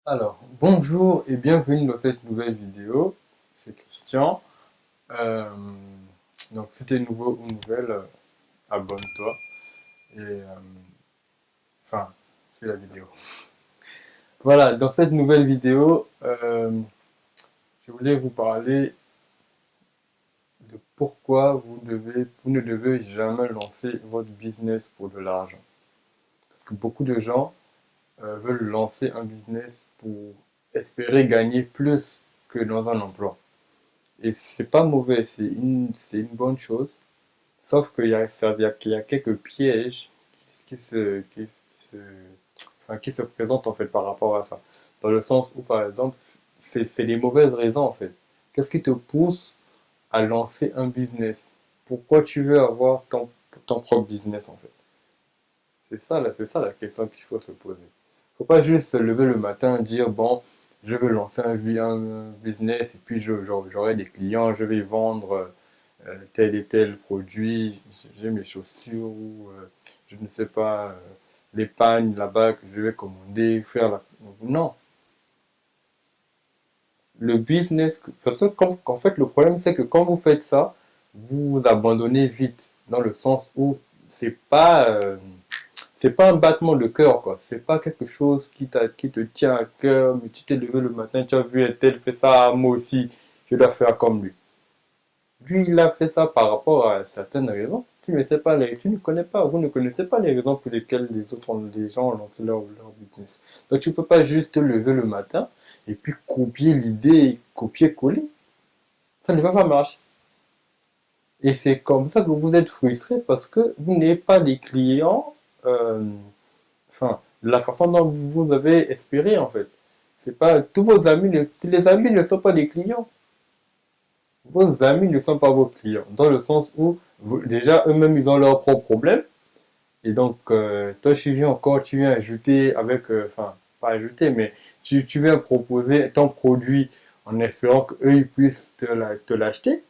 Alors, bonjour et bienvenue dans cette nouvelle vidéo. C'est Christian. Euh, donc, si t'es nouveau ou nouvelle, abonne-toi et enfin, fais la vidéo. Voilà, dans cette nouvelle vidéo, je voulais vous parler de pourquoi vous ne devez jamais lancer votre business pour de l'argent. Parce que beaucoup de gens veulent lancer un business pour espérer gagner plus que dans un emploi. Et c'est pas mauvais, c'est une bonne chose. Sauf qu'il y a quelques pièges qui se présentent en fait par rapport à ça. Dans le sens où, par exemple, c'est les mauvaises raisons en fait. Qu'est-ce qui te pousse à lancer un business? Pourquoi tu veux avoir ton propre business en fait? C'est ça la question qu'il faut se poser. Faut pas juste se lever le matin et dire, bon, je veux lancer un business et puis j'aurai des clients, je vais vendre tel et tel produit, j'ai mes chaussures ou je ne sais pas, l'épargne là-bas que je vais commander, faire la... Non, le business, parce que en fait le problème c'est que quand vous faites ça, vous vous abandonnez vite, dans le sens où c'est pas, euh, c'est pas un battement de cœur, quoi. C'est pas quelque chose qui te tient à cœur, mais tu t'es levé le matin, tu as vu un tel fait ça, moi aussi, je dois faire comme lui. Lui, il a fait ça par rapport à certaines raisons. Tu ne connais pas, vous ne connaissez pas les raisons pour lesquelles les gens ont lancé leur business. Donc tu peux pas juste te lever le matin et puis copier l'idée, copier-coller. Ça ne va pas marcher. Et c'est comme ça que vous êtes frustré parce que vous n'avez pas les clients, euh, enfin, la façon dont vous avez espéré en fait. C'est pas, tous vos amis, les amis ne sont pas des clients. Vos amis ne sont pas vos clients, dans le sens où déjà eux-mêmes ils ont leurs propres problèmes, et donc toi tu viens encore, tu viens ajouter avec, enfin pas ajouter, mais tu viens proposer ton produit en espérant qu'eux ils puissent te l'acheter,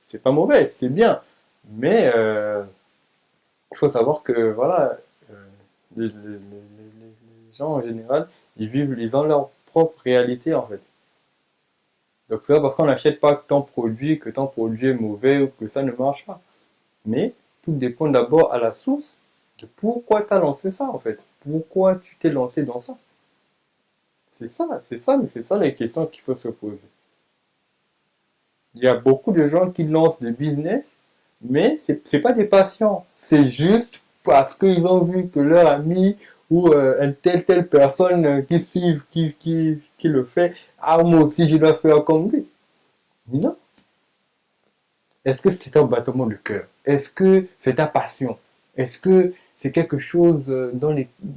c'est pas mauvais, c'est bien, mais il faut savoir que voilà, euh, les gens en général, ils ont leur propre réalité en fait. Donc c'est pas parce qu'on n'achète pas ton produit que ton produit est mauvais ou que ça ne marche pas. Mais tout dépend d'abord à la source de pourquoi tu as lancé ça en fait. Pourquoi tu t'es lancé dans ça? C'est ça les questions qu'il faut se poser. Il y a beaucoup de gens qui lancent des business, mais c'est pas des patients. C'est juste parce qu'ils ont vu que leur ami ou une telle personne qui suivent, qui le fait, ah moi aussi je dois faire comme lui. Non. Est-ce que c'est un battement de cœur? Est-ce que c'est ta passion? Est-ce que c'est quelque chose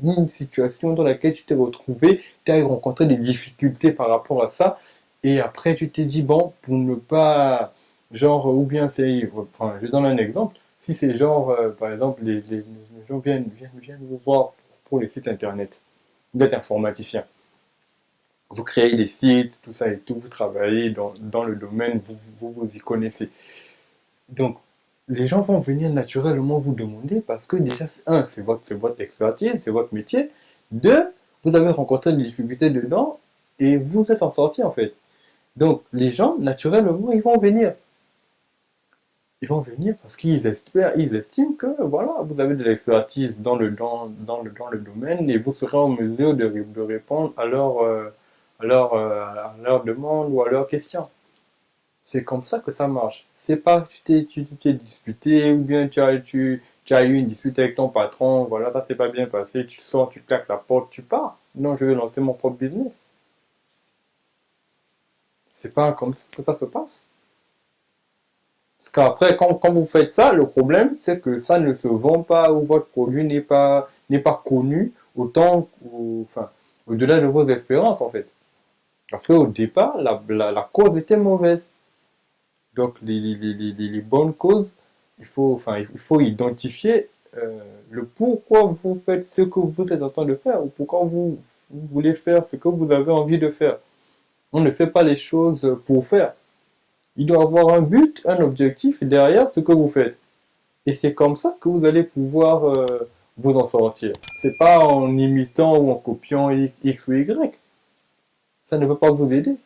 une situation dans laquelle tu t'es retrouvé, tu as rencontré des difficultés par rapport à ça, et après tu t'es dit, bon, pour ne pas, genre, ou bien c'est, enfin, je donne un exemple, si c'est genre, par exemple, les gens viennent vous voir pour les sites internet, vous êtes informaticien, vous créez des sites, tout ça et tout, vous travaillez dans le domaine, vous y connaissez. Donc, les gens vont venir naturellement vous demander parce que déjà, un, c'est votre expertise, c'est votre métier. Deux, vous avez rencontré des difficultés dedans et vous êtes en sorti en fait. Donc, les gens, naturellement, ils vont venir. Ils vont venir parce ils estiment que voilà, vous avez de l'expertise dans le domaine et vous serez en mesure de répondre à leur demande ou à leurs questions. C'est comme ça que ça marche. C'est pas que tu t'es disputé ou bien tu as eu une dispute avec ton patron, voilà, ça s'est pas bien passé, tu sors, tu claques la porte, tu pars. Non, je vais lancer mon propre business. C'est pas comme ça que ça se passe. Parce qu'après, quand vous faites ça, le problème, c'est que ça ne se vend pas ou votre produit n'est pas connu enfin, au-delà de vos espérances, en fait. Parce qu'au départ, la cause était mauvaise. Donc, les bonnes causes, il faut identifier le pourquoi vous faites ce que vous êtes en train de faire ou pourquoi vous voulez faire ce que vous avez envie de faire. On ne fait pas les choses pour faire. Il doit y avoir un but, un objectif derrière ce que vous faites. Et c'est comme ça que vous allez pouvoir vous en sortir. C'est pas en imitant ou en copiant X ou Y. ça ne va pas vous aider.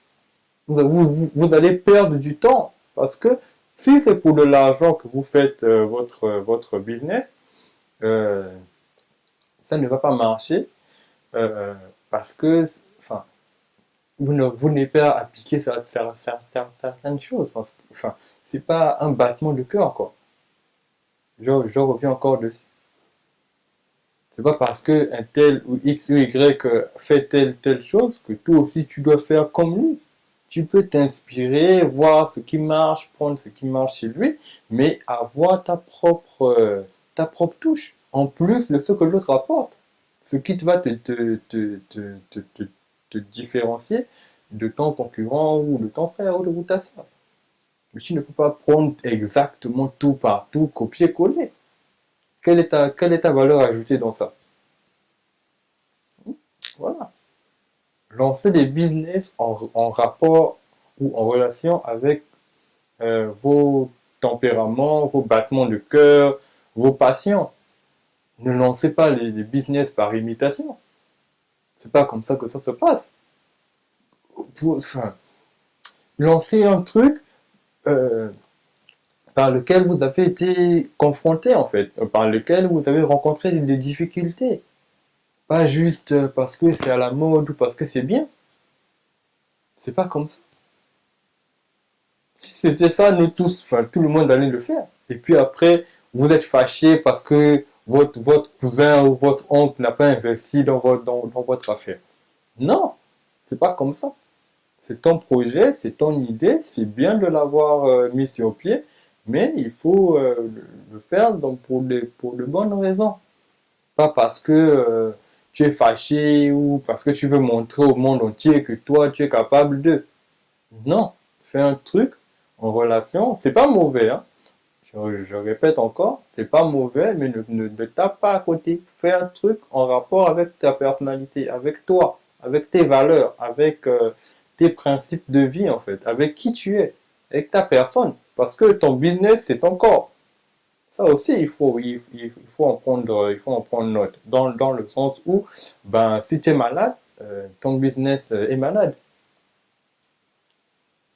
Vous allez perdre du temps. Parce que si c'est pour de l'argent que vous faites votre business, euh, ça ne va pas marcher euh, parce que enfin, vous n'avez pas appliqué certaines choses. Parce que, enfin, c'est pas un battement de cœur, quoi. Je reviens encore dessus. C'est pas parce que un tel ou X ou Y fait telle chose que toi aussi tu dois faire comme lui. Tu peux t'inspirer, voir ce qui marche, prendre ce qui marche chez lui, mais avoir ta propre touche, en plus de ce que l'autre apporte. Ce qui va te différencier de ton concurrent ou de ton frère ou de ta soeur. Mais tu ne peux pas prendre exactement tout partout, copier-coller. Quelle est ta valeur ajoutée dans ça? Voilà. Lancer des business en rapport ou en relation avec vos tempéraments, vos battements de cœur, vos passions. Ne lancez pas les business par imitation. C'est pas comme ça que ça se passe. Enfin, lancez un truc euh, par lequel vous avez été confronté en fait, par lequel vous avez rencontré des difficultés. Pas juste parce que c'est à la mode ou parce que c'est bien. C'est pas comme ça. Si c'était ça, nous tous, enfin tout le monde allait le faire. Et puis après, vous êtes fâché parce que votre cousin ou votre oncle n'a pas investi dans votre affaire. Non, c'est pas comme ça. C'est ton projet, c'est ton idée, c'est bien de l'avoir mis sur pied, mais il faut le faire donc pour de bonnes raisons. Pas parce que tu es fâché ou parce que tu veux montrer au monde entier que toi tu es capable de. Non, fais un truc en relation, c'est pas mauvais, hein. Je répète encore, c'est pas mauvais, mais ne tape pas à côté. Fais un truc en rapport avec ta personnalité, avec toi, avec tes valeurs, avec tes principes de vie en fait, avec qui tu es, avec ta personne. Parce que ton business, c'est ton corps. Ça aussi, il faut en prendre note. Dans le sens où, ben, si tu es malade, ton business est malade.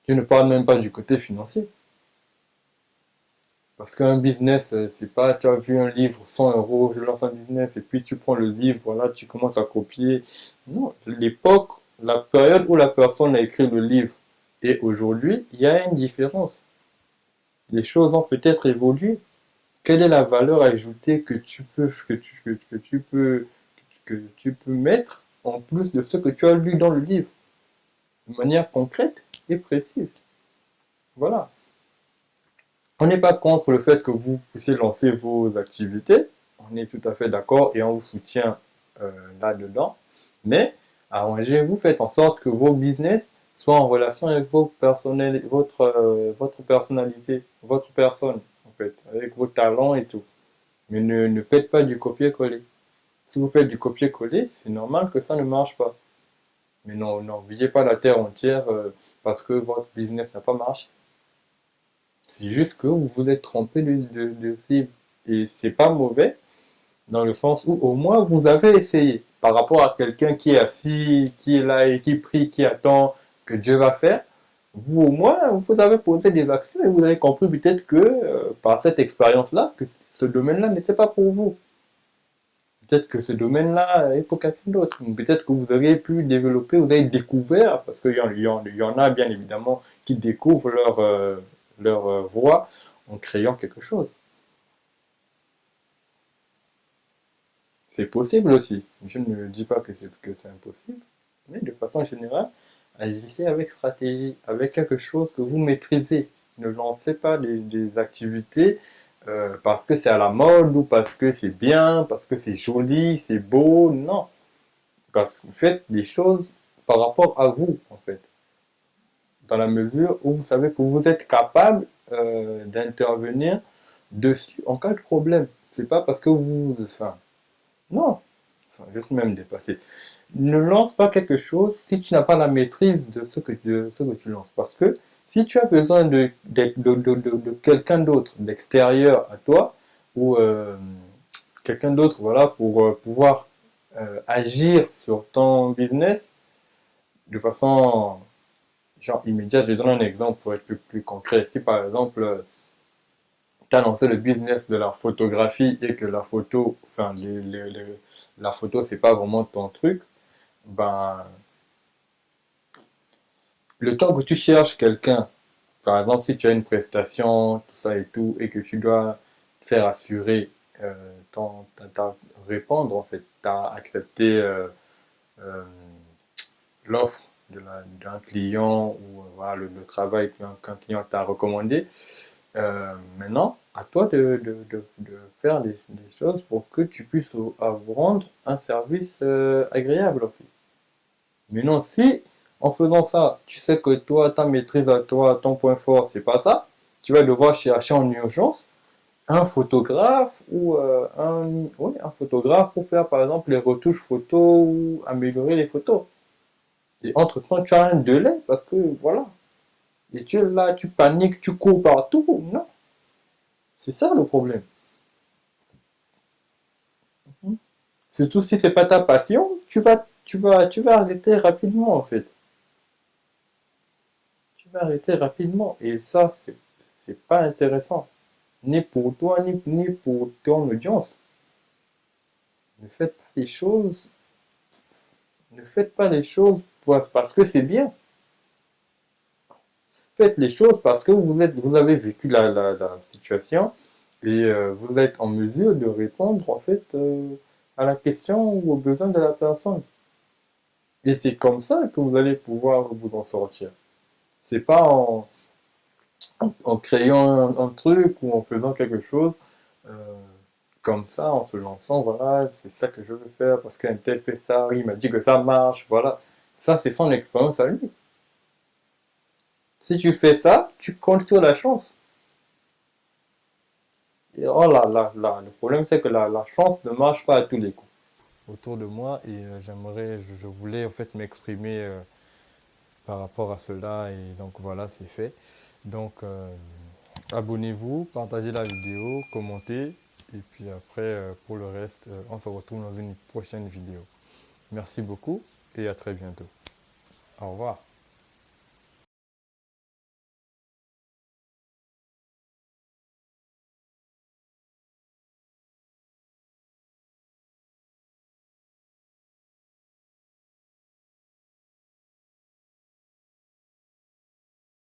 Je ne parle même pas du côté financier. Parce qu'un business, c'est pas, tu as vu un livre, 100 euros, je lance un business, et puis tu prends le livre, voilà, tu commences à copier. Non, l'époque, la période où la personne a écrit le livre et aujourd'hui, il y a une différence. Les choses ont peut-être évolué. Quelle est la valeur ajoutée que tu peux mettre en plus de ce que tu as lu dans le livre, de manière concrète et précise. Voilà. On n'est pas contre le fait que vous puissiez lancer vos activités, on est tout à fait d'accord et on vous soutient là-dedans, mais arrangez-vous, faites en sorte que vos business soient en relation avec votre personnalité, votre personne, en fait, avec vos talents et tout. Mais ne faites pas du copier-coller. Si vous faites du copier-coller, c'est normal que ça ne marche pas. Mais non, n'enviez pas la terre entière parce que votre business n'a pas marché. C'est juste que vous vous êtes trompé de cible. Et c'est pas mauvais, dans le sens où au moins vous avez essayé. Par rapport à quelqu'un qui est assis, qui est là et qui prie, qui attend que Dieu va faire, vous au moins vous avez posé des actions et vous avez compris peut-être que par cette expérience-là, que ce domaine-là n'était pas pour vous. Peut-être que ce domaine-là est pour quelqu'un d'autre. Peut-être que vous auriez pu développer, vous avez découvert, parce qu'il y en a bien évidemment qui découvrent leur voie en créant quelque chose. C'est possible aussi. Je ne dis pas que c'est impossible, mais de façon générale, agissez avec stratégie, avec quelque chose que vous maîtrisez. Ne lancez pas des activités parce que c'est à la mode ou parce que c'est bien, parce que c'est joli, c'est beau. Non. Parce que faites des choses par rapport à vous, en fait. Dans la mesure où vous savez que vous êtes capable d'intervenir dessus en cas de problème. C'est pas parce que enfin, non. Enfin, je suis même dépassé. Ne lance pas quelque chose si tu n'as pas la maîtrise de ce que tu lances. Parce que si tu as besoin de quelqu'un d'autre, d'extérieur à toi, ou quelqu'un d'autre, voilà, pour pouvoir agir sur ton business, de façon genre immédiate. Je donne un exemple pour être plus concret. Si par exemple, tu as lancé le business de la photographie et que la photo, enfin, la photo, c'est pas vraiment ton truc, ben, le temps que tu cherches quelqu'un, par exemple, si tu as une prestation, tout ça et tout, et que tu dois faire assurer répondre, en fait, tu as accepté euh, l'offre d'un client ou voilà, le travail qu'un client t'a recommandé. Maintenant, à toi de faire des choses pour que tu puisses vous rendre un service agréable aussi. Mais non, si en faisant ça, tu sais que toi, ta maîtrise à toi, ton point fort, c'est pas ça, tu vas devoir chercher en urgence un photographe ou oui, un photographe pour faire par exemple les retouches photos ou améliorer les photos. Et entre-temps, tu as un délai parce que voilà. Et tu es là, tu paniques, tu cours partout. Non, c'est ça le problème. Surtout si c'est pas ta passion, tu vas arrêter rapidement en fait. Tu vas arrêter rapidement et ça c'est pas intéressant ni pour toi ni pour ton audience. Ne faites pas les choses, ne faites pas les choses parce que c'est bien. Faites les choses parce que vous avez vécu la situation et vous êtes en mesure de répondre en fait à la question ou aux besoins de la personne. Et c'est comme ça que vous allez pouvoir vous en sortir. C'est pas en créant un truc ou en faisant quelque chose euh, comme ça, en se lançant, voilà, c'est ça que je veux faire parce qu'un tel fait ça, il m'a dit que ça marche, voilà. Ça, c'est son expérience à lui. Si tu fais ça, tu comptes sur la chance. Et oh là, le problème c'est que la chance ne marche pas à tous les coups. Autour de moi et je voulais en fait m'exprimer par rapport à cela et donc voilà, c'est fait. Donc abonnez-vous, partagez la vidéo, commentez et puis après pour le reste, on se retrouve dans une prochaine vidéo. Merci beaucoup et à très bientôt. Au revoir.